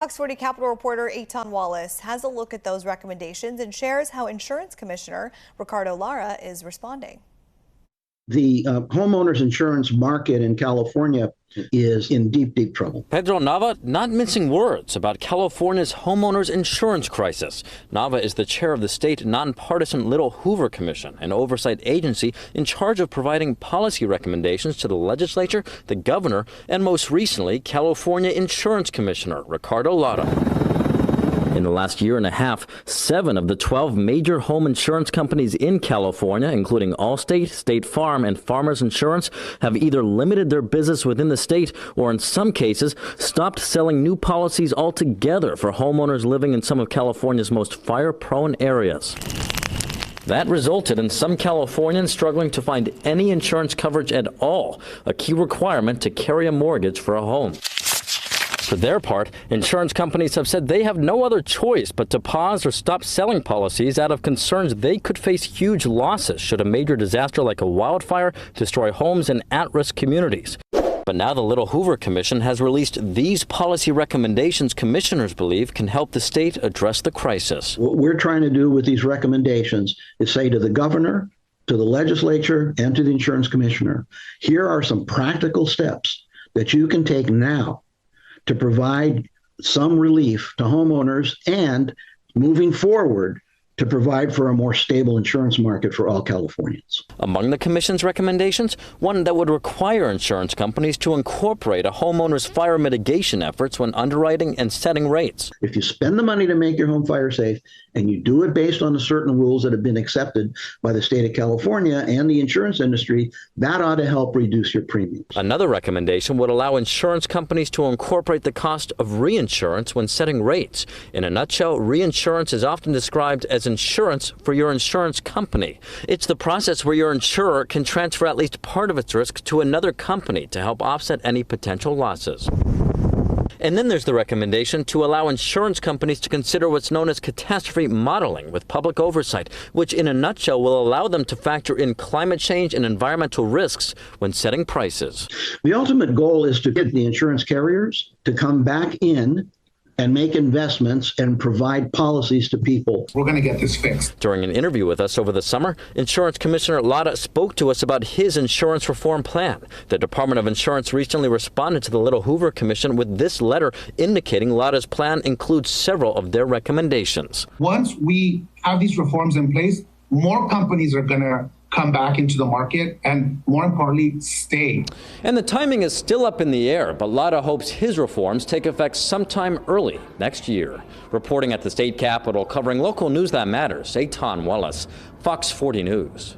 Fox 40 Capitol reporter Eitan Wallace has a look at those recommendations and shares how Insurance Commissioner Ricardo Lara is responding. The homeowners insurance market in California is in deep trouble. Pedro Nava not mincing words about California's homeowners insurance crisis. Nava is the chair of the state nonpartisan Little Hoover Commission, an oversight agency in charge of providing policy recommendations to the legislature, the governor, and most recently, California Insurance Commissioner Ricardo Lara. In the last year and a half, 7 of the 12 major home insurance companies in California, including Allstate, State Farm, and Farmers Insurance, have either limited their business within the state or, in some cases, stopped selling new policies altogether for homeowners living in some of California's most fire-prone areas. That resulted in some Californians struggling to find any insurance coverage at all, a key requirement to carry a mortgage for a home. For their part, insurance companies have said they have no other choice but to pause or stop selling policies out of concerns they could face huge losses should a major disaster like a wildfire destroy homes in at-risk communities. But now the Little Hoover Commission has released these policy recommendations commissioners believe can help the state address the crisis. What we're trying to do with these recommendations is say to the governor, to the legislature, and to the insurance commissioner, here are some practical steps that you can take now to provide some relief to homeowners and moving forward to provide for a more stable insurance market for all Californians. Among the commission's recommendations, one that would require insurance companies to incorporate a homeowner's fire mitigation efforts when underwriting and setting rates. If you spend the money to make your home fire safe and you do it based on the certain rules that have been accepted by the state of California and the insurance industry, that ought to help reduce your premiums. Another recommendation would allow insurance companies to incorporate the cost of reinsurance when setting rates. In a nutshell, reinsurance is often described as insurance for your insurance company. It's the process where your insurer can transfer at least part of its risk to another company to help offset any potential losses. And then there's the recommendation to allow insurance companies to consider what's known as catastrophe modeling with public oversight, which in a nutshell will allow them to factor in climate change and environmental risks when setting prices. The ultimate goal is to get the insurance carriers to come back in and make investments and provide policies to people. We're going to get this fixed. During an interview with us over the summer, Insurance Commissioner Lara spoke to us about his insurance reform plan. The Department of Insurance recently responded to the Little Hoover Commission with this letter indicating Lara's plan includes several of their recommendations. Once we have these reforms in place, more companies are going to come back into the market and, more importantly, stay. And the timing is still up in the air, but Lara hopes his reforms take effect sometime early next year. Reporting at the state capitol, covering local news that matters, Eitan Wallace, Fox 40 News.